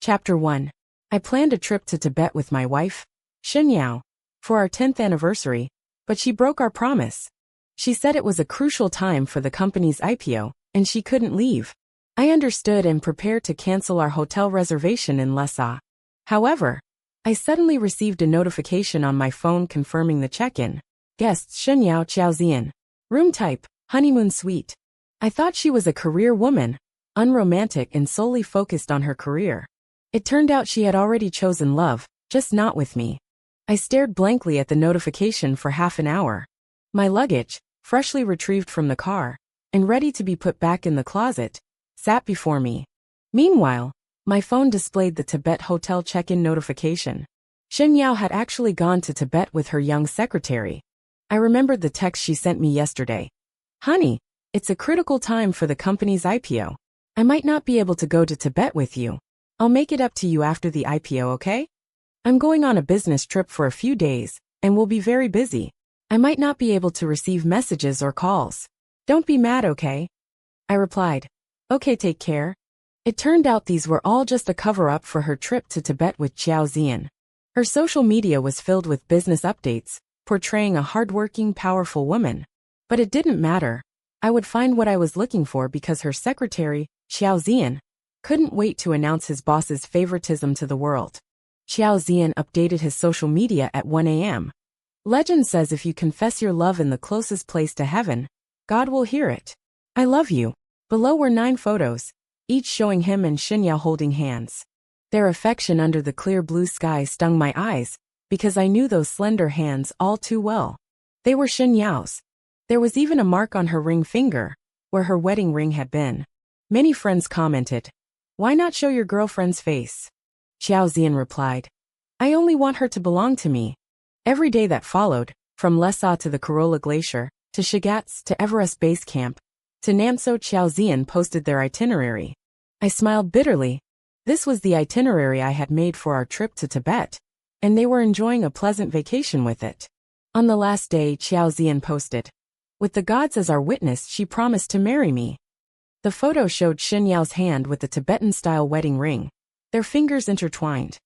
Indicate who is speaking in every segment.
Speaker 1: Chapter 1. I planned a trip to Tibet with my wife, Shen Yao, for our 10th anniversary, but she broke our promise. She said it was a crucial time for the company's IPO, and she couldn't leave. I understood and prepared to cancel our hotel reservation in Lhasa. However, I suddenly received a notification on my phone confirming the check-in. Guests Shen Yao Xiaozian. Room type, honeymoon suite. I thought she was a career woman, unromantic and solely focused on her career. It turned out she had already chosen love, just not with me. I stared blankly at the notification for half an hour. My luggage, freshly retrieved from the car, and ready to be put back in the closet, sat before me. Meanwhile, my phone displayed the Tibet hotel check-in notification. Shen Yao had actually gone to Tibet with her young secretary. I remembered the text she sent me yesterday. Honey, it's a critical time for the company's IPO. I might not be able to go to Tibet with you. I'll make it up to you after the IPO, okay? I'm going on a business trip for a few days, and will be very busy. I might not be able to receive messages or calls. Don't be mad, okay? I replied. Okay, take care. It turned out these were all just a cover-up for her trip to Tibet with Xiaozian. Her social media was filled with business updates, portraying a hardworking, powerful woman. But it didn't matter. I would find what I was looking for because her secretary, Xiaozian, couldn't wait to announce his boss's favoritism to the world. Xiaozian updated his social media at 1 a.m. Legend says if you confess your love in the closest place to heaven, God will hear it. I love you. Below were 9 photos, each showing him and Shen Yao holding hands. Their affection under the clear blue sky stung my eyes, because I knew those slender hands all too well. They were Shen Yao's. There was even a mark on her ring finger, where her wedding ring had been. Many friends commented, "Why not show your girlfriend's face?" Xiaozian replied, "I only want her to belong to me." Every day that followed, from Lhasa to the Corolla Glacier, to Shagats to Everest Base Camp, to Namso, Xiaozian posted their itinerary. I smiled bitterly. This was the itinerary I had made for our trip to Tibet, and they were enjoying a pleasant vacation with it. On the last day, Xiaozian posted, "With the gods as our witness, she promised to marry me." The photo showed Shen Yao's hand with the Tibetan-style wedding ring, their fingers intertwined.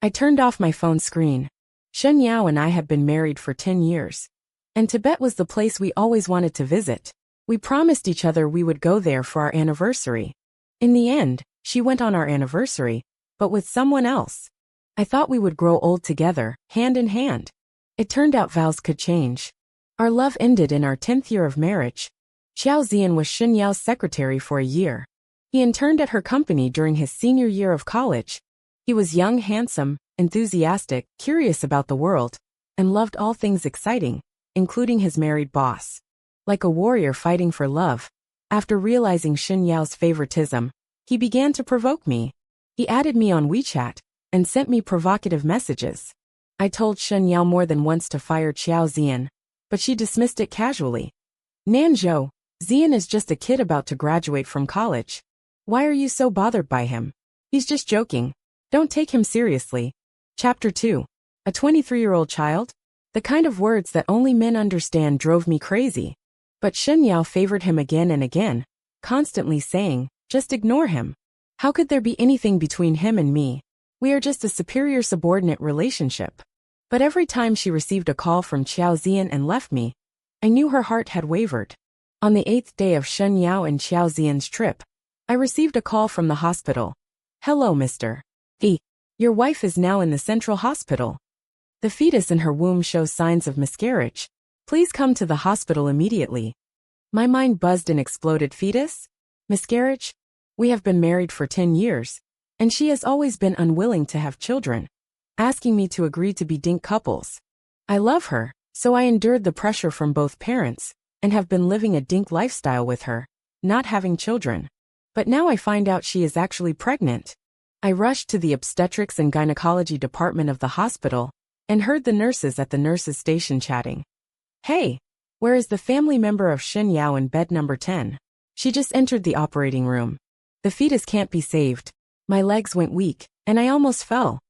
Speaker 1: I turned off my phone screen. Shen Yao and I had been married for 10 years. And Tibet was the place we always wanted to visit. We promised each other we would go there for our anniversary. In the end, she went on our anniversary, but with someone else. I thought we would grow old together, hand in hand. It turned out vows could change. Our love ended in our 10th year of marriage. Xiaozian was Shen Yao's secretary for a year. He interned at her company during his senior year of college. He was young, handsome, enthusiastic, curious about the world, and loved all things exciting, including his married boss. Like a warrior fighting for love, after realizing Shen Yao's favoritism, he began to provoke me. He added me on WeChat and sent me provocative messages. I told Shen Yao more than once to fire Xiaozian, but she dismissed it casually. "Nanzhou, Zian is just a kid about to graduate from college. Why are you so bothered by him? He's just joking. Don't take him seriously." Chapter 2. A 23-year-old child? The kind of words that only men understand drove me crazy. But Shen Yao favored him again and again, constantly saying, "Just ignore him. How could there be anything between him and me? We are just a superior-subordinate relationship." But every time she received a call from Xiaozian and left me, I knew her heart had wavered. On the 8th day of Shen Yao and Xiaozian's trip, I received a call from the hospital. "Hello, Mr. E. Your wife is now in the central hospital. The fetus in her womb shows signs of miscarriage. Please come to the hospital immediately." My mind buzzed and exploded. Fetus? Miscarriage? We have been married for 10 years, and she has always been unwilling to have children, asking me to agree to be dink couples. I love her, so I endured the pressure from both parents, and have been living a dink lifestyle with her, not having children. But now I find out she is actually pregnant. I rushed to the obstetrics and gynecology department of the hospital, and heard the nurses at the nurses' station chatting. "Hey, where is the family member of Shen Yao in bed number 10? She just entered the operating room. The fetus can't be saved." My legs went weak, and I almost fell.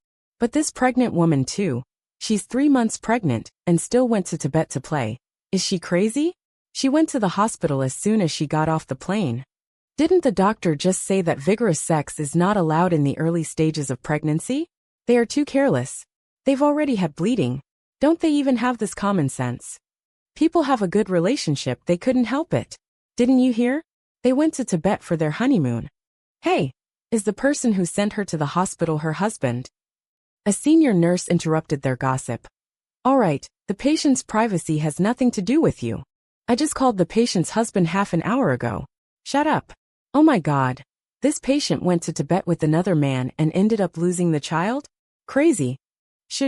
Speaker 1: But this pregnant woman too. She's 3 months pregnant, and still went to Tibet to play. Is she crazy? She went to the hospital as soon as she got off the plane. Didn't the doctor just say that vigorous sex is not allowed in the early stages of pregnancy? They are too careless. They've already had bleeding. Don't they even have this common sense? People have a good relationship, they couldn't help it. Didn't you hear? They went to Tibet for their honeymoon. Hey, is the person who sent her to the hospital her husband? A senior nurse interrupted their gossip. All right, the patient's privacy has nothing to do with you. I just called the patient's husband half an hour ago. Shut up. Oh my God. This patient went to Tibet with another man and ended up losing the child? Crazy.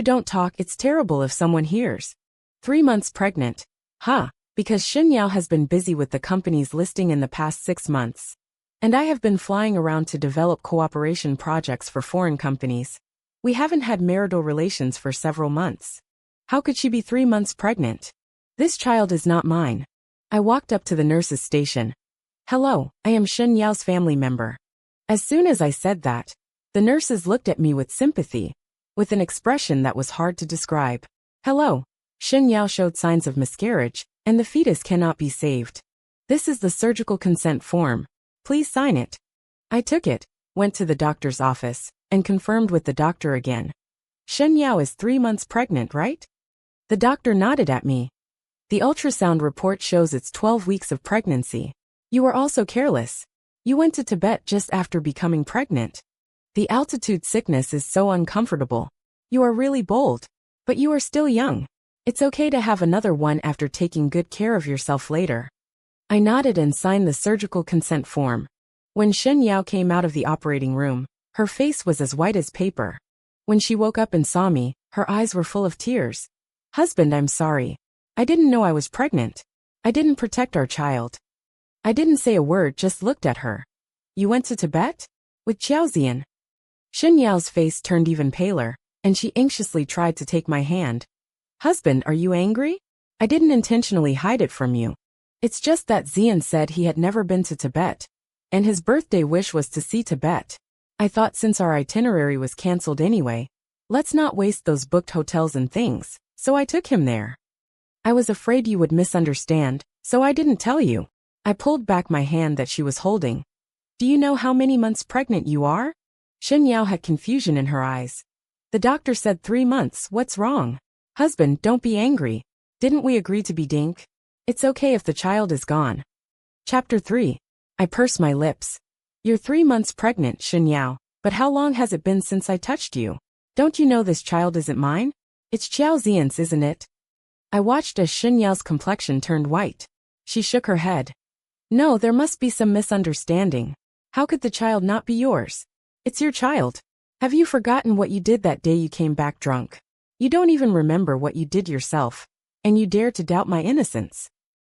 Speaker 1: Don't talk, it's terrible if someone hears. 3 months pregnant. Because Shen Yao has been busy with the company's listing in the past 6 months. And I have been flying around to develop cooperation projects for foreign companies. We haven't had marital relations for several months. How could she be 3 months pregnant? This child is not mine. I walked up to the nurse's station. Hello, I am Shen Yao's family member. As soon as I said that, the nurses looked at me with sympathy, with an expression that was hard to describe. Hello, Shen Yao showed signs of miscarriage, and the fetus cannot be saved. This is the surgical consent form. Please sign it. I took it, went to the doctor's office, and confirmed with the doctor again. Shen Yao is 3 months pregnant, right? The doctor nodded at me. The ultrasound report shows it's 12 weeks of pregnancy. You were also careless. You went to Tibet just after becoming pregnant. The altitude sickness is so uncomfortable. You are really bold. But you are still young. It's okay to have another one after taking good care of yourself later. I nodded and signed the surgical consent form. When Shen Yao came out of the operating room, her face was as white as paper. When she woke up and saw me, her eyes were full of tears. Husband, I'm sorry. I didn't know I was pregnant. I didn't protect our child. I didn't say a word, just looked at her. You went to Tibet? With Xiaozian? Shen Yao's face turned even paler, and she anxiously tried to take my hand. Husband, are you angry? I didn't intentionally hide it from you. It's just that Xian said he had never been to Tibet, and his birthday wish was to see Tibet. I thought since our itinerary was cancelled anyway, let's not waste those booked hotels and things, so I took him there. I was afraid you would misunderstand, so I didn't tell you. I pulled back my hand that she was holding. Do you know how many months pregnant you are? Shen Yao had confusion in her eyes. The doctor said 3 months, what's wrong? Husband, don't be angry. Didn't we agree to be dink? It's okay if the child is gone. Chapter 3. I pursed my lips. You're 3 months pregnant, Shen Yao, but how long has it been since I touched you? Don't you know this child isn't mine? It's Xiao Xian's, isn't it? I watched as Shen Yao's complexion turned white. She shook her head. No, there must be some misunderstanding. How could the child not be yours? It's your child. Have you forgotten what you did that day you came back drunk? You don't even remember what you did yourself, and you dare to doubt my innocence.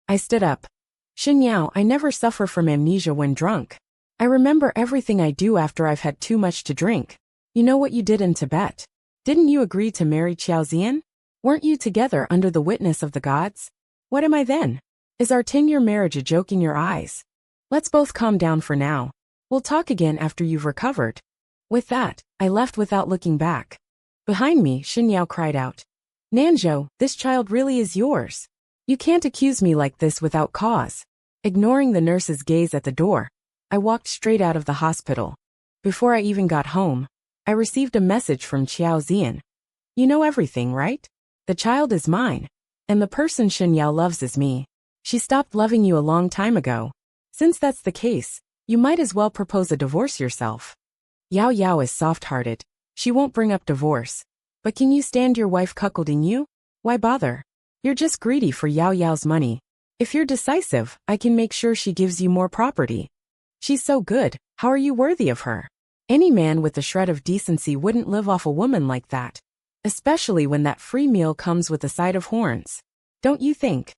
Speaker 1: I stood up. Shen Yao, I never suffer from amnesia when drunk. I remember everything I do after I've had too much to drink. You know what you did in Tibet? Didn't you agree to marry Xiaozian? Weren't you together under the witness of the gods? What am I then? Is our 10-year marriage a joke in your eyes? Let's both calm down for now. We'll talk again after you've recovered. With that, I left without looking back. Behind me, Shen Yao cried out. Nanzhou, this child really is yours. You can't accuse me like this without cause. Ignoring the nurse's gaze at the door, I walked straight out of the hospital. Before I even got home, I received a message from Xiaozian. You know everything, right? The child is mine, and the person Shen Yao loves is me. She stopped loving you a long time ago. Since that's the case, you might as well propose a divorce yourself. Yao Yao is soft-hearted. She won't bring up divorce. But can you stand your wife cuckolding you? Why bother? You're just greedy for Yao Yao's money. If you're decisive, I can make sure she gives you more property. She's so good, how are you worthy of her? Any man with a shred of decency wouldn't live off a woman like that. Especially when that free meal comes with a side of horns. Don't you think?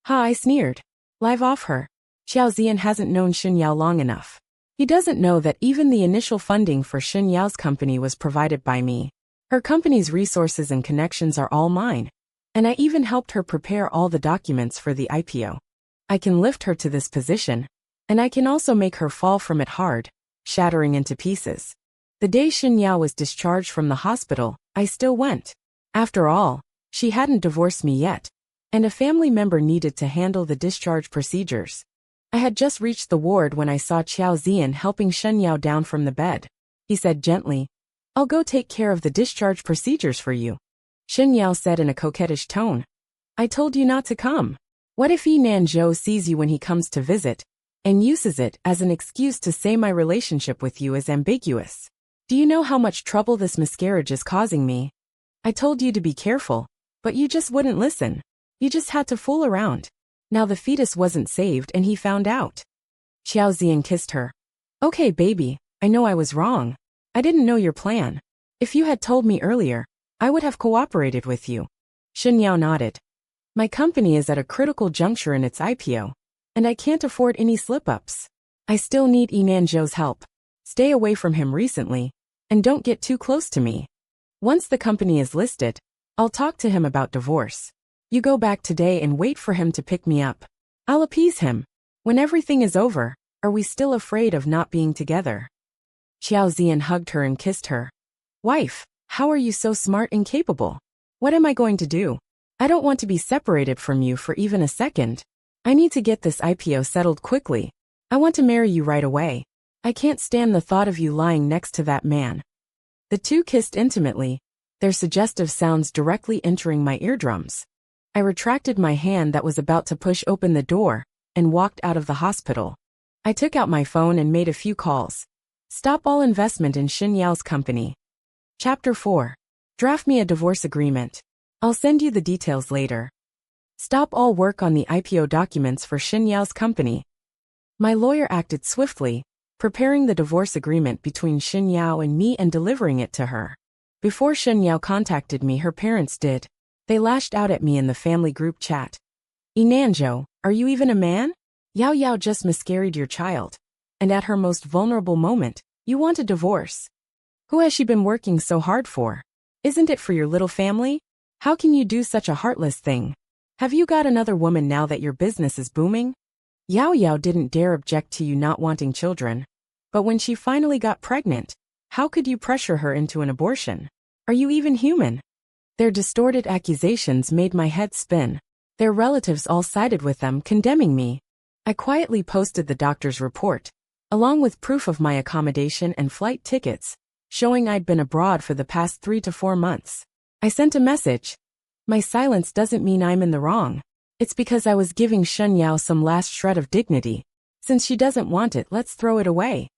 Speaker 1: I sneered. Live off her. Xiaozian hasn't known Shen Yao long enough. He doesn't know that even the initial funding for Shen Yao's company was provided by me. Her company's resources and connections are all mine. And I even helped her prepare all the documents for the IPO. I can lift her to this position. And I can also make her fall from it hard, shattering into pieces. The day Shen Yao was discharged from the hospital, I still went. After all, she hadn't divorced me yet. And a family member needed to handle the discharge procedures. I had just reached the ward when I saw Qiao Ziyan helping Shen Yao down from the bed. He said gently, "I'll go take care of the discharge procedures for you." Shen Yao said in a coquettish tone, "I told you not to come. What if Yi Nanzhou sees you when he comes to visit, and uses it as an excuse to say my relationship with you is ambiguous? Do you know how much trouble this miscarriage is causing me? I told you to be careful, but you just wouldn't listen. You just had to fool around. Now the fetus wasn't saved and he found out." Qiao Ziyan kissed her. "Okay, baby, I know I was wrong. I didn't know your plan. If you had told me earlier, I would have cooperated with you." Shen Yao nodded. "My company is at a critical juncture in its IPO, and I can't afford any slip-ups. I still need Yi Nanzhou's help. Stay away from him recently, and don't get too close to me. Once the company is listed, I'll talk to him about divorce. You go back today and wait for him to pick me up. I'll appease him. When everything is over, are we still afraid of not being together?" Qiao Ziyan hugged her and kissed her. "Wife, how are you so smart and capable? What am I going to do? I don't want to be separated from you for even a second. I need to get this IPO settled quickly. I want to marry you right away. I can't stand the thought of you lying next to that man." The two kissed intimately, their suggestive sounds directly entering my eardrums. I retracted my hand that was about to push open the door and walked out of the hospital. I took out my phone and made a few calls. Stop all investment in Shen Yao's company. Chapter 4. Draft me a divorce agreement. I'll send you the details later. Stop all work on the IPO documents for Shen Yao's company. My lawyer acted swiftly, preparing the divorce agreement between Shen Yao and me and delivering it to her. Before Shen Yao contacted me, her parents did. They lashed out at me in the family group chat. "Yi Nanzhou, are you even a man? Yao Yao just miscarried your child. And at her most vulnerable moment, you want a divorce. Who has she been working so hard for? Isn't it for your little family? How can you do such a heartless thing? Have you got another woman now that your business is booming?" Yao Yao didn't dare object to you not wanting children. But when she finally got pregnant, how could you pressure her into an abortion? Are you even human? Their distorted accusations made my head spin. Their relatives all sided with them, condemning me. I quietly posted the doctor's report, along with proof of my accommodation and flight tickets, showing I'd been abroad for the past 3 to 4 months. I sent a message. My silence doesn't mean I'm in the wrong. It's because I was giving Shen Yao some last shred of dignity. Since she doesn't want it, let's throw it away.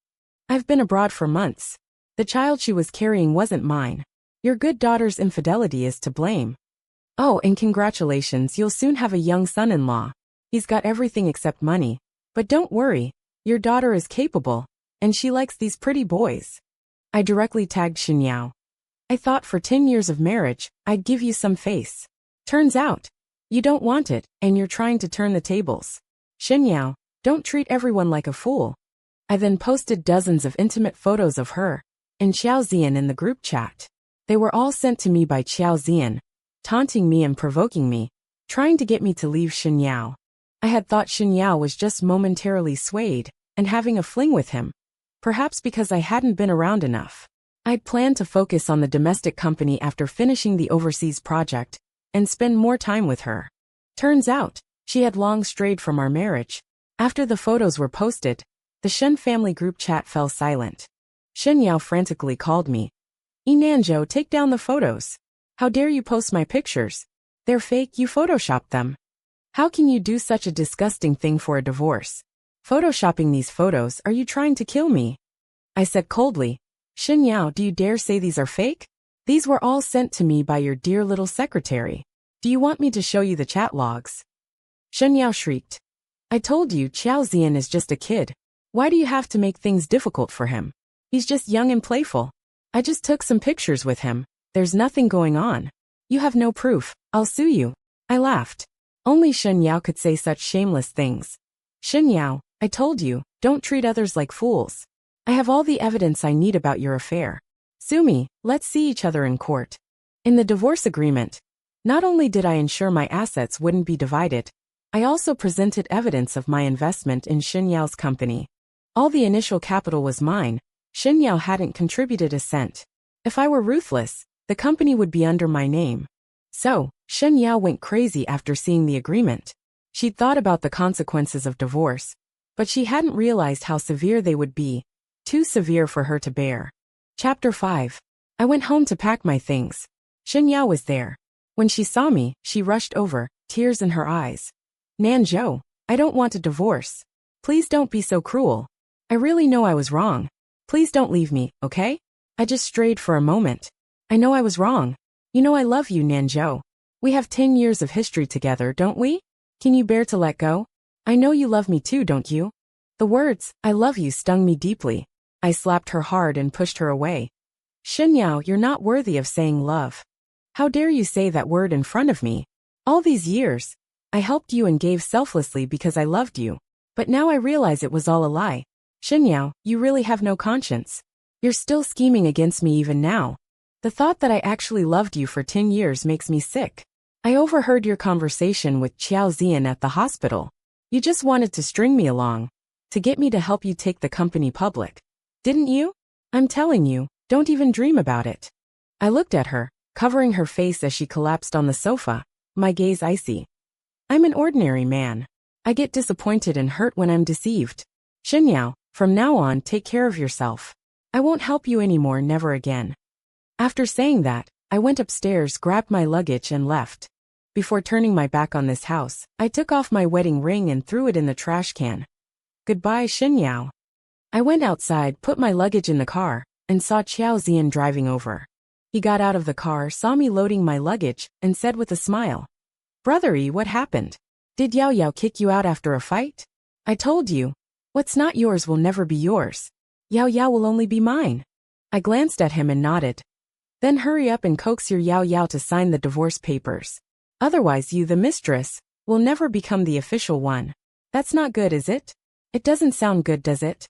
Speaker 1: I've been abroad for months. The child she was carrying wasn't mine. Your good daughter's infidelity is to blame. Oh, and congratulations, you'll soon have a young son-in-law. He's got everything except money. But don't worry, your daughter is capable, and she likes these pretty boys. I directly tagged Shen Yao. I thought for 10 years of marriage, I'd give you some face. Turns out, you don't want it, and you're trying to turn the tables. Shen Yao, don't treat everyone like a fool. I then posted dozens of intimate photos of her and Qiao Ziyan in the group chat. They were all sent to me by Qiao Ziyan, taunting me and provoking me, trying to get me to leave Shen Yao. I had thought Shen Yao was just momentarily swayed and having a fling with him, perhaps because I hadn't been around enough. I'd planned to focus on the domestic company after finishing the overseas project and spend more time with her. Turns out, she had long strayed from our marriage. After the photos were posted, the Shen family group chat fell silent. Shen Yao frantically called me. "Yi Nanzhou, take down the photos. How dare you post my pictures? They're fake, you photoshopped them. How can you do such a disgusting thing for a divorce? Photoshopping these photos, are you trying to kill me?" I said coldly, "Shen Yao, do you dare say these are fake? These were all sent to me by your dear little secretary. Do you want me to show you the chat logs?" Shen Yao shrieked. "I told you Qiao Ziyan is just a kid. Why do you have to make things difficult for him? He's just young and playful. I just took some pictures with him. There's nothing going on. You have no proof. I'll sue you." I laughed. Only Shen Yao could say such shameless things. "Shen Yao, I told you, don't treat others like fools. I have all the evidence I need about your affair. Sue me, let's see each other in court." In the divorce agreement, not only did I ensure my assets wouldn't be divided, I also presented evidence of my investment in Shen Yao's company. All the initial capital was mine. Shen Yao hadn't contributed a cent. If I were ruthless, the company would be under my name. So, Shen Yao went crazy after seeing the agreement. She'd thought about the consequences of divorce, But she hadn't realized how severe they would be, too severe for her to bear. Chapter 5. I went home to pack my things. Shen Yao was there. When she saw me, she rushed over, tears in her eyes. Nanzhou, I don't want a divorce. Please don't be so cruel. I really know I was wrong. Please don't leave me, okay? I just strayed for a moment. I know I was wrong. You know I love you, Nanzhou. We have 10 years of history together, don't we? Can you bear to let go? I know you love me too, don't you? The words, I love you, stung me deeply. I slapped her hard and pushed her away. Shen Yao, you're not worthy of saying love. How dare you say that word in front of me? All these years, I helped you and gave selflessly because I loved you. But now I realize it was all a lie. Shen Yao, you really have no conscience. You're still scheming against me even now. The thought that I actually loved you for 10 years makes me sick. I overheard your conversation with Qiao Zian at the hospital. You just wanted to string me along, to get me to help you take the company public. Didn't you? I'm telling you, don't even dream about it. I looked at her, covering her face as she collapsed on the sofa, my gaze icy. I'm an ordinary man. I get disappointed and hurt when I'm deceived. Shen Yao, from now on, take care of yourself. I won't help you anymore, never again. After saying that, I went upstairs, grabbed my luggage and left. Before turning my back on this house, I took off my wedding ring and threw it in the trash can. Goodbye, Shen Yao. I went outside, put my luggage in the car, and saw Qiao Zian driving over. He got out of the car, saw me loading my luggage, and said with a smile, Brothery, what happened? Did Yao Yao kick you out after a fight? I told you, what's not yours will never be yours. Yao Yao will only be mine. I glanced at him and nodded. Then hurry up and coax your Yao Yao to sign the divorce papers. Otherwise you, the mistress, will never become the official one. That's not good, is it? It doesn't sound good, does it?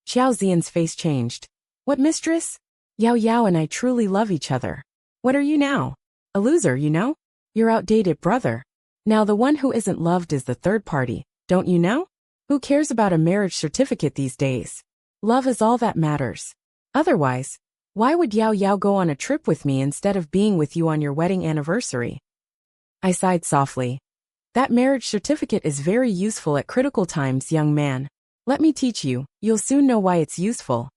Speaker 1: Qiao Zian's face changed. What mistress? Yao Yao and I truly love each other. What are you now? A loser, you know? You're outdated, brother. Now the one who isn't loved is the third party, don't you know? Who cares about a marriage certificate these days? Love is all that matters. Otherwise, why would Yao Yao go on a trip with me instead of being with you on your wedding anniversary? I sighed softly. That marriage certificate is very useful at critical times, young man. Let me teach you, you'll soon know why it's useful.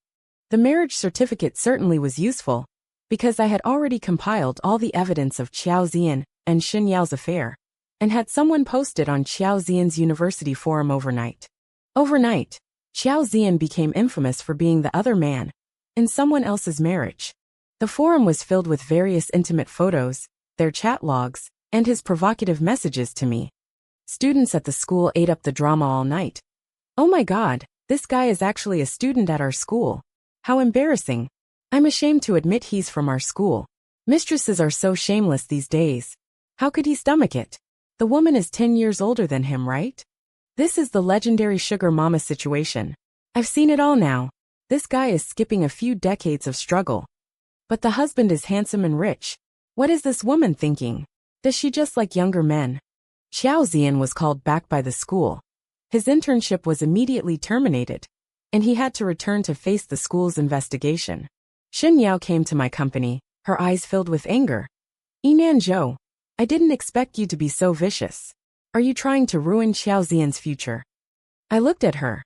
Speaker 1: The marriage certificate certainly was useful, because I had already compiled all the evidence of Qiao Zian and Shen Yao's affair, and had someone post it on Qiao Zian's university forum overnight. Overnight, Qiao Zian became infamous for being the other man in someone else's marriage. The forum was filled with various intimate photos, their chat logs, and his provocative messages to me. Students at the school ate up the drama all night. Oh my God, this guy is actually a student at our school. How embarrassing. I'm ashamed to admit he's from our school. Mistresses are so shameless these days. How could he stomach it? The woman is 10 years older than him, right? This is the legendary sugar mama situation. I've seen it all now. This guy is skipping a few decades of struggle. But the husband is handsome and rich. What is this woman thinking? Does she just like younger men? Qiao Zian was called back by the school. His internship was immediately terminated, and he had to return to face the school's investigation. Shen Yao came to my company, her eyes filled with anger. Nanzhou, I didn't expect you to be so vicious. Are you trying to ruin Qiao Zian's future? I looked at her.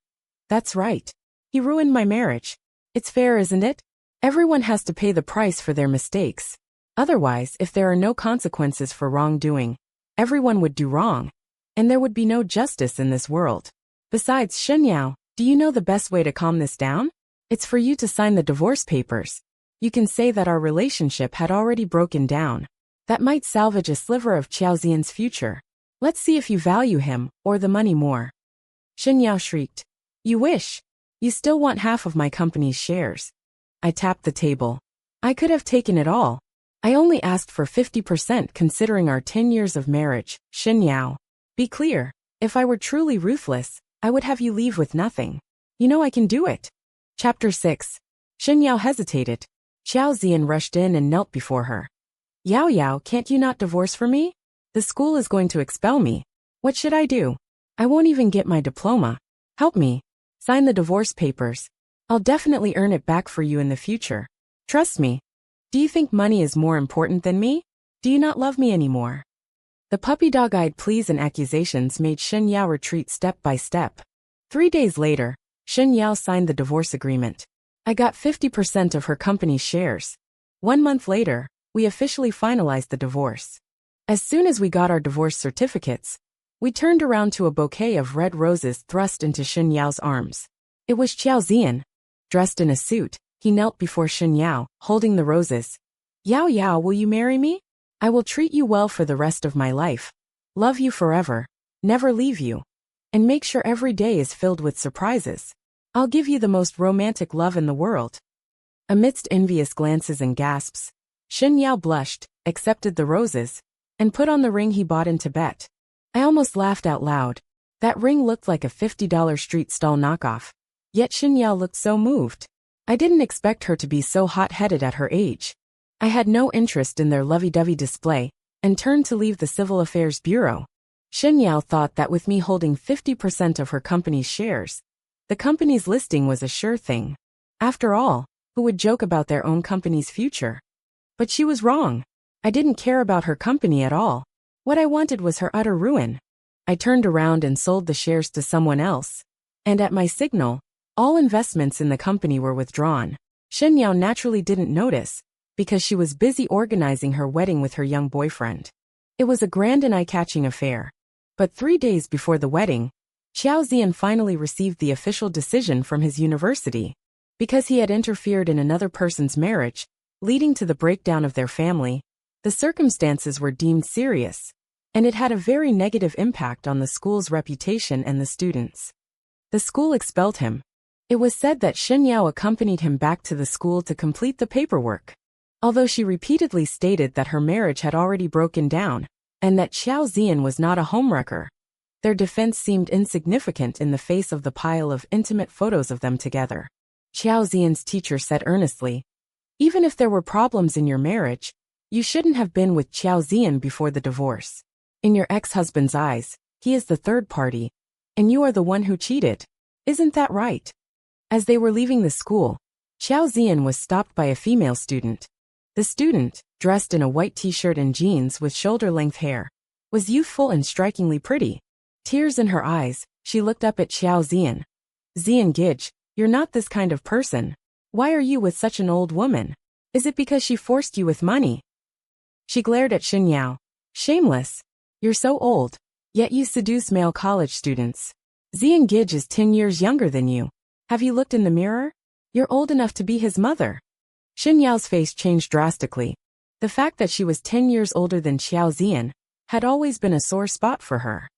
Speaker 1: That's right. He ruined my marriage. It's fair, isn't it? Everyone has to pay the price for their mistakes. Otherwise, if there are no consequences for wrongdoing, everyone would do wrong, and there would be no justice in this world. Besides, Shen Yao, do you know the best way to calm this down? It's for you to sign the divorce papers. You can say that our relationship had already broken down. That might salvage a sliver of Qiao Zian's future. Let's see if you value him, or the money more. Shen Yao shrieked. You wish. You still want half of my company's shares. I tapped the table. I could have taken it all. I only asked for 50% considering our 10 years of marriage, Shen Yao. Be clear, if I were truly ruthless, I would have you leave with nothing. You know I can do it. Chapter 6. Shen Yao hesitated. Qiao Zian rushed in and knelt before her. Yao Yao, can't you not divorce for me? The school is going to expel me. What should I do? I won't even get my diploma. Help me. Sign the divorce papers. I'll definitely earn it back for you in the future. Trust me. Do you think money is more important than me? Do you not love me anymore? The puppy dog-eyed pleas and accusations made Shen Yao retreat step by step. 3 days later, Shen Yao signed the divorce agreement. I got 50% of her company's shares. 1 month later, we officially finalized the divorce. As soon as we got our divorce certificates, we turned around to a bouquet of red roses thrust into Shen Yao's arms. It was Xiao Zian. Dressed in a suit, he knelt before Shen Yao, holding the roses. Yao Yao, will you marry me? I will treat you well for the rest of my life. Love you forever. Never leave you. And make sure every day is filled with surprises. I'll give you the most romantic love in the world. Amidst envious glances and gasps, Shen Yao blushed, accepted the roses, and put on the ring he bought in Tibet. I almost laughed out loud. That ring looked like a $50 street stall knockoff. Yet Shen Yao looked so moved. I didn't expect her to be so hot-headed at her age. I had no interest in their lovey-dovey display, and turned to leave the Civil Affairs Bureau. Shen Yao thought that with me holding 50% of her company's shares, the company's listing was a sure thing. After all, who would joke about their own company's future? But she was wrong. I didn't care about her company at all. What I wanted was her utter ruin. I turned around and sold the shares to someone else. And at my signal, all investments in the company were withdrawn. Shen Yao naturally didn't notice, because she was busy organizing her wedding with her young boyfriend. It was a grand and eye-catching affair. But 3 days before the wedding, Xiao Zian finally received the official decision from his university. Because he had interfered in another person's marriage, leading to the breakdown of their family, the circumstances were deemed serious, and it had a very negative impact on the school's reputation and the students. The school expelled him. It was said that Shen Yao accompanied him back to the school to complete the paperwork. Although she repeatedly stated that her marriage had already broken down, and that Xiao Zian was not a homewrecker, their defense seemed insignificant in the face of the pile of intimate photos of them together. Xiao Zian's teacher said earnestly, "Even if there were problems in your marriage, you shouldn't have been with Xiao Zian before the divorce. In your ex-husband's eyes, he is the third party, and you are the one who cheated. Isn't that right?" As they were leaving the school, Xiao Zian was stopped by a female student. The student, dressed in a white t-shirt and jeans with shoulder-length hair, was youthful and strikingly pretty. Tears in her eyes, she looked up at Xiao Zian. "Zian Gij, you're not this kind of person. Why are you with such an old woman? Is it because she forced you with money?" She glared at Shen Yao. "Shameless. You're so old, yet you seduce male college students. Zian Gij is 10 years younger than you. Have you looked in the mirror? You're old enough to be his mother." Shen Yao's face changed drastically. The fact that she was 10 years older than Xiao Zian had always been a sore spot for her.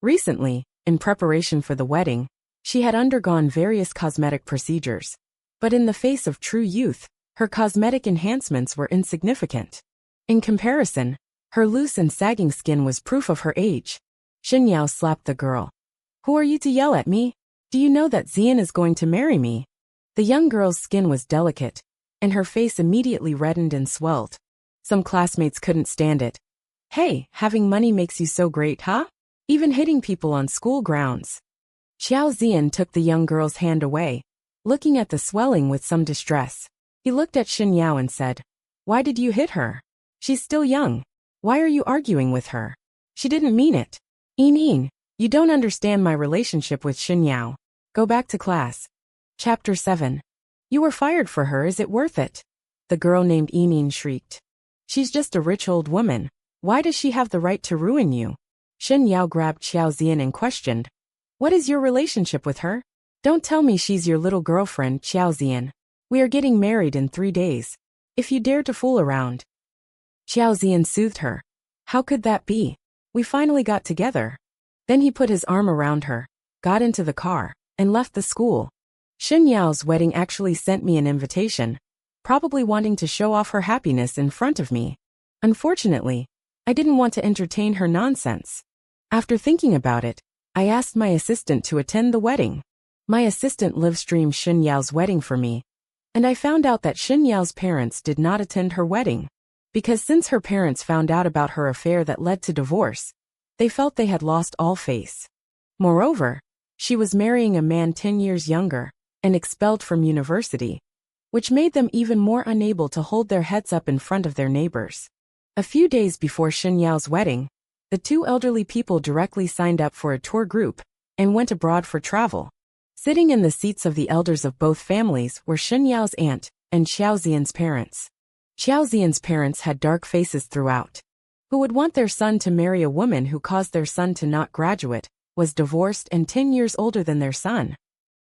Speaker 1: Recently, in preparation for the wedding, she had undergone various cosmetic procedures. But in the face of true youth, her cosmetic enhancements were insignificant. In comparison, her loose and sagging skin was proof of her age. Shen Yao slapped the girl. "Who are you to yell at me? Do you know that Zian is going to marry me?" The young girl's skin was delicate, and her face immediately reddened and swelled. Some classmates couldn't stand it. "Hey, having money makes you so great, huh? Even hitting people on school grounds." Xiao Zian took the young girl's hand away, looking at the swelling with some distress. He looked at Shen Yao and said, "Why did you hit her? She's still young. Why are you arguing with her? She didn't mean it." "Yin, you don't understand my relationship with Shen Yao. Go back to class." Chapter 7. "You were fired for her, is it worth it?" The girl named Yin shrieked. "She's just a rich old woman. Why does she have the right to ruin you?" Shen Yao grabbed Xiao Zian and questioned, "What is your relationship with her? Don't tell me she's your little girlfriend, Xiao Zian. We are getting married in 3 days. If you dare to fool around." Xiao Zian soothed her. "How could that be? We finally got together." Then he put his arm around her, got into the car, and left the school. Shen Yao's wedding actually sent me an invitation, probably wanting to show off her happiness in front of me. Unfortunately, I didn't want to entertain her nonsense. After thinking about it, I asked my assistant to attend the wedding. My assistant live-streamed Shen Yao's wedding for me, and I found out that Shen Yao's parents did not attend her wedding, because since her parents found out about her affair that led to divorce, they felt they had lost all face. Moreover, she was marrying a man 10 years younger, and expelled from university, which made them even more unable to hold their heads up in front of their neighbors. A few days before Shen Yao's wedding, the two elderly people directly signed up for a tour group and went abroad for travel. Sitting in the seats of the elders of both families were Shen Yao's aunt and Xiao Zian's parents. Xiao Zian's parents had dark faces throughout. Who would want their son to marry a woman who caused their son to not graduate, was divorced and 10 years older than their son?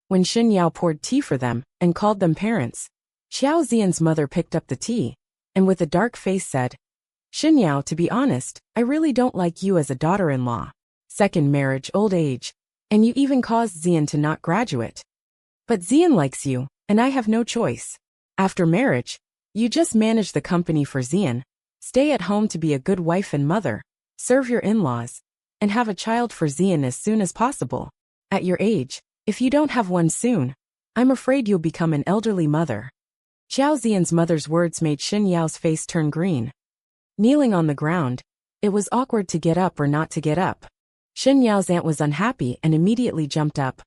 Speaker 1: When Shen Yao poured tea for them and called them parents, Xiao Zian's mother picked up the tea and with a dark face said, "Shen Yao, to be honest, I really don't like you as a daughter-in-law. Second marriage, old age, and you even caused Zian to not graduate. But Zian likes you, and I have no choice. After marriage, you just manage the company for Zian, stay at home to be a good wife and mother, serve your in-laws, and have a child for Zian as soon as possible. At your age, if you don't have one soon, I'm afraid you'll become an elderly mother." Xiao Zian's mother's words made Shen Yao's face turn green. Kneeling on the ground, it was awkward to get up or not to get up. Shen Yao's aunt was unhappy and immediately jumped up.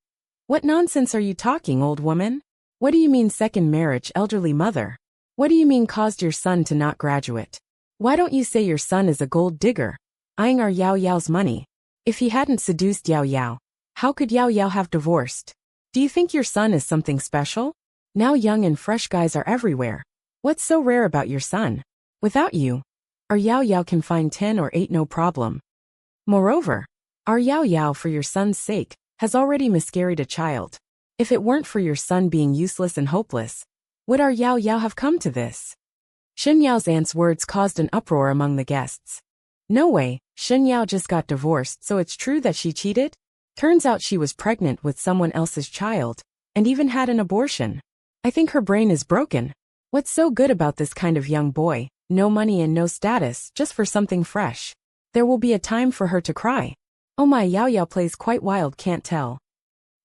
Speaker 1: "What nonsense are you talking, old woman? What do you mean second marriage, elderly mother? What do you mean caused your son to not graduate? Why don't you say your son is a gold digger, eyeing our Yao Yao's money? If he hadn't seduced Yao Yao, how could Yao Yao have divorced? Do you think your son is something special? Now young and fresh guys are everywhere. What's so rare about your son? Without you, our Yao Yao can find 10 or 8 no problem. Moreover, our Yao Yao, for your son's sake, has already miscarried a child. If it weren't for your son being useless and hopeless, would our Yao Yao have come to this?" Shen Yao's aunt's words caused an uproar among the guests. No way, Shen Yao just got divorced, so it's true that she cheated? Turns out she was pregnant with someone else's child, and even had an abortion. I think her brain is broken. What's so good about this kind of young boy? No money and no status, just for something fresh. There will be a time for her to cry. Oh my, Yao Yao plays quite wild, can't tell.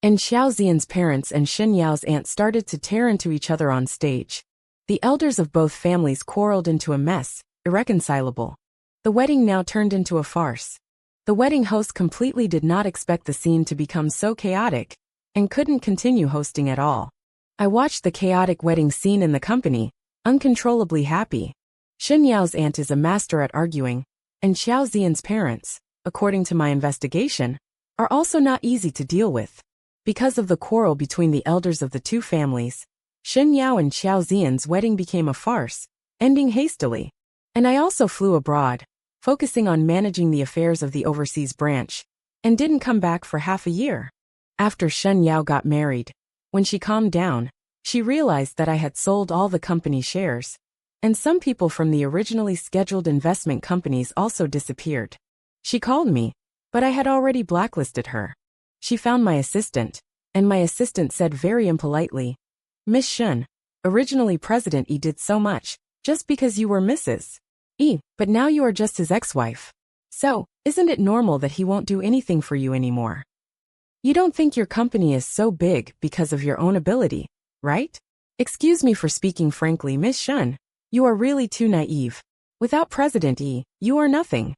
Speaker 1: And Xiao Zian's parents and Shen Yao's aunt started to tear into each other on stage. The elders of both families quarreled into a mess, irreconcilable. The wedding now turned into a farce. The wedding host completely did not expect the scene to become so chaotic, and couldn't continue hosting at all. I watched the chaotic wedding scene in the company, uncontrollably happy. Shen Yao's aunt is a master at arguing, and Xiao Zian's parents, according to my investigation, are also not easy to deal with. Because of the quarrel between the elders of the two families, Shen Yao and Xiao Zian's wedding became a farce, ending hastily. And I also flew abroad, focusing on managing the affairs of the overseas branch, and didn't come back for half a year. After Shen Yao got married, when she calmed down, she realized that I had sold all the company shares, and some people from the originally scheduled investment companies also disappeared. She called me, but I had already blacklisted her. She found my assistant, and my assistant said very impolitely, "Miss Shen, originally President E did so much, just because you were Mrs. E, but now you are just his ex-wife. So, isn't it normal that he won't do anything for you anymore? You don't think your company is so big because of your own ability, right? Excuse me for speaking frankly, Miss Shen, you are really too naive. Without President E, you are nothing."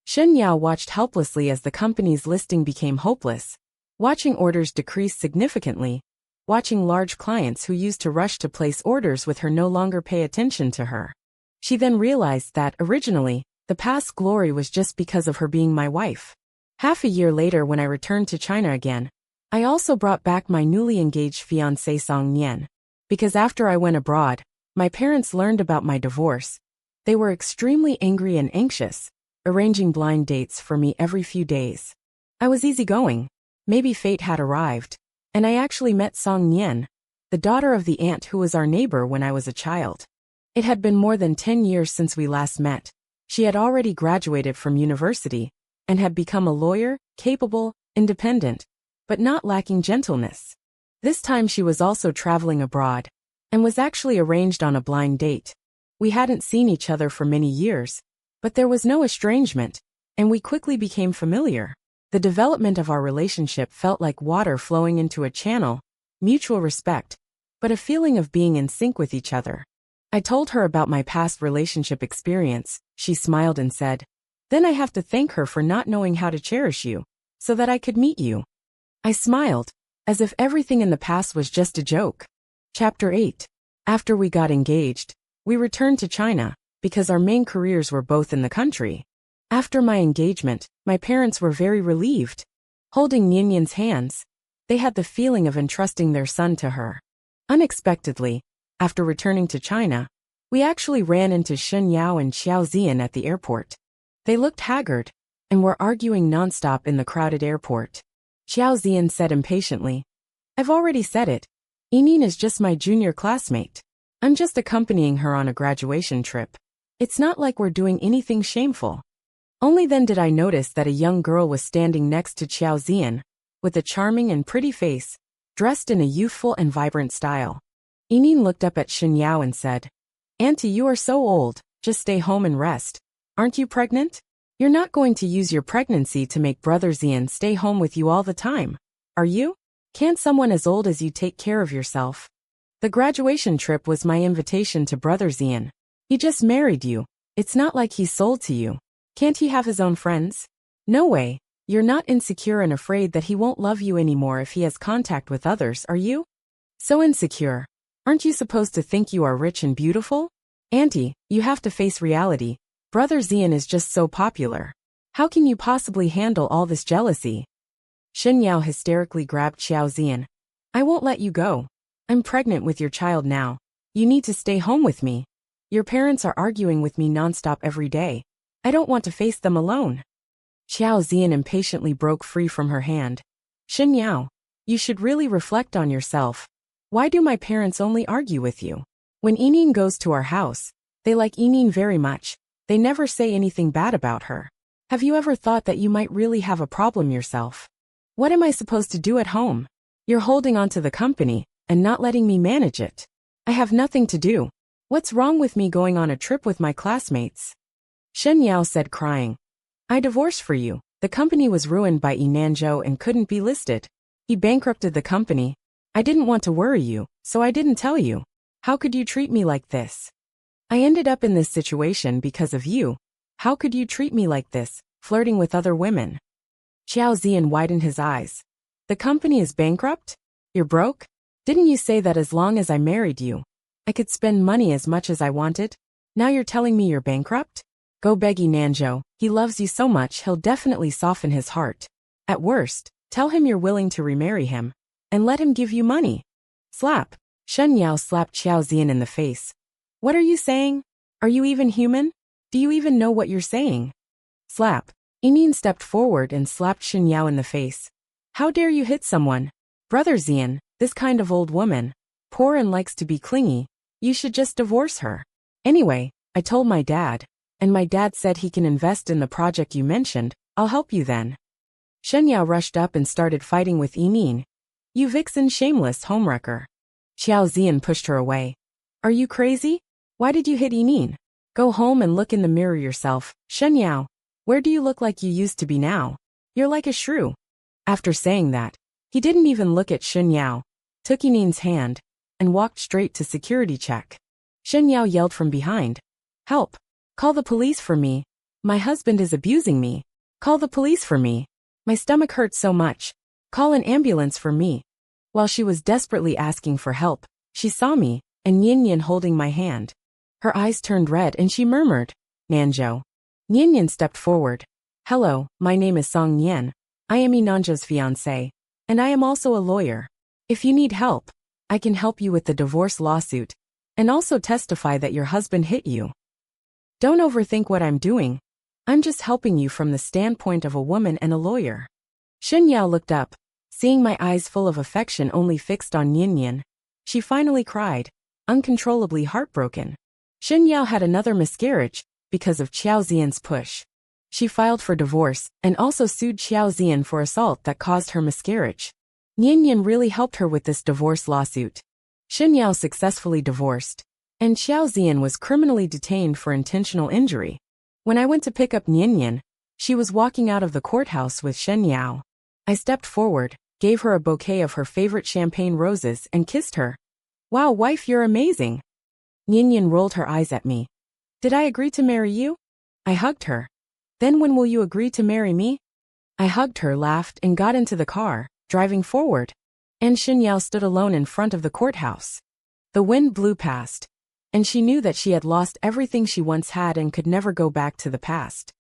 Speaker 1: Shen Yao watched helplessly as the company's listing became hopeless, watching orders decrease significantly, watching large clients who used to rush to place orders with her no longer pay attention to her. She then realized that, originally, the past glory was just because of her being my wife. Half a year later, when I returned to China again, I also brought back my newly engaged fiancé Song Nian. Because after I went abroad, my parents learned about my divorce. They were extremely angry and anxious, arranging blind dates for me every few days. I was easygoing. Maybe fate had arrived, and I actually met Song Nian, the daughter of the aunt who was our neighbor when I was a child. It had been more than 10 years since we last met. She had already graduated from university, and had become a lawyer, capable, independent, but not lacking gentleness. This time she was also traveling abroad, and was actually arranged on a blind date. We hadn't seen each other for many years, but there was no estrangement, and we quickly became familiar. The development of our relationship felt like water flowing into a channel, mutual respect, but a feeling of being in sync with each other. I told her about my past relationship experience. She smiled and said, "Then I have to thank her for not knowing how to cherish you, so that I could meet you." I smiled, as if everything in the past was just a joke. Chapter 8. After we got engaged, we returned to China, because our main careers were both in the country. After my engagement, my parents were very relieved. Holding Nian Yan's hands, They had the feeling of entrusting their son to her. Unexpectedly, after returning to China, we actually ran into Shen Yao and Xiao Zian at the airport. They looked haggard and were arguing nonstop in the crowded airport. Xiao Zian said impatiently, "I've already said it. Yining is just my junior classmate. I'm just accompanying her on a graduation trip. It's not like we're doing anything shameful." Only then did I notice that a young girl was standing next to Xiao Zian, with a charming and pretty face, dressed in a youthful and vibrant style. Yining looked up at Shen Yao and said, "Auntie, you are so old, just stay home and rest. Aren't you pregnant? You're not going to use your pregnancy to make Brother Zian stay home with you all the time, are you? Can't someone as old as you take care of yourself? The graduation trip was my invitation to Brother Zian. He just married you. It's not like he's sold to you. Can't he have his own friends? No way. You're not insecure and afraid that he won't love you anymore if he has contact with others, are you? So insecure. Aren't you supposed to think you are rich and beautiful? Auntie, you have to face reality. Brother Zian is just so popular. How can you possibly handle all this jealousy?" Shen Yao hysterically grabbed Xiao Zian. "I won't let you go. I'm pregnant with your child now. You need to stay home with me. Your parents are arguing with me nonstop every day. I don't want to face them alone." Xiao Zian impatiently broke free from her hand. "Shen Yao, you should really reflect on yourself. Why do my parents only argue with you? When Yining goes to our house, they like Yining very much. They never say anything bad about her. Have you ever thought that you might really have a problem yourself? What am I supposed to do at home? You're holding on to the company and not letting me manage it. I have nothing to do. What's wrong with me going on a trip with my classmates?" Shen Yao said, crying, "I divorced for you. The company was ruined by Inanzhou and couldn't be listed. He bankrupted the company. I didn't want to worry you, so I didn't tell you. How could you treat me like this? I ended up in this situation because of you. How could you treat me like this, flirting with other women?" Xiao Zian widened his eyes. "The company is bankrupt? You're broke? Didn't you say that as long as I married you, I could spend money as much as I wanted? Now you're telling me you're bankrupt? Go beg Inanzhou. He loves you so much he'll definitely soften his heart. At worst, tell him you're willing to remarry him, and let him give you money." Slap. Shen Yao slapped Xiao Zian in the face. "What are you saying? Are you even human? Do you even know what you're saying?" Slap. Yining stepped forward and slapped Shen Yao in the face. "How dare you hit someone? Brother Zian, this kind of old woman, poor and likes to be clingy, you should just divorce her. Anyway, I told my dad, and my dad said he can invest in the project you mentioned. I'll help you then." Shen Yao rushed up and started fighting with Yining. "You vixen, shameless homewrecker." Xiao Zian pushed her away. "Are you crazy? Why did you hit Yining? Go home and look in the mirror yourself. Shen Yao, where do you look like you used to be now? You're like a shrew." After saying that, he didn't even look at Shen Yao, took Yining's hand, and walked straight to security check. Shen Yao yelled from behind, "Help! Call the police for me. My husband is abusing me. Call the police for me. My stomach hurts so much. Call an ambulance for me." While she was desperately asking for help, she saw me, and Yin Yin holding my hand. Her eyes turned red and she murmured, "Nanzhou." Yin Yin stepped forward. "Hello, my name is Song Nian. I am Inanzhou's fiancé, and I am also a lawyer. If you need help, I can help you with the divorce lawsuit, and also testify that your husband hit you. Don't overthink what I'm doing. I'm just helping you from the standpoint of a woman and a lawyer." Shen Yao looked up, seeing my eyes full of affection only fixed on Yin Yin. She finally cried, uncontrollably heartbroken. Shen Yao had another miscarriage because of Xiao Zian's push. She filed for divorce and also sued Xiao Zian for assault that caused her miscarriage. Yin Yin really helped her with this divorce lawsuit. Shen Yao successfully divorced, and Xiao Zian was criminally detained for intentional injury. When I went to pick up Yin Yin, she was walking out of the courthouse with Shen Yao. I stepped forward, gave her a bouquet of her favorite champagne roses and kissed her. "Wow, wife, you're amazing." Yin Yin rolled her eyes at me. "Did I agree to marry you?" I hugged her. "Then when will you agree to marry me?" I hugged her, laughed, and got into the car, driving forward. And Shen Yao stood alone in front of the courthouse. The wind blew past, and she knew that she had lost everything she once had and could never go back to the past.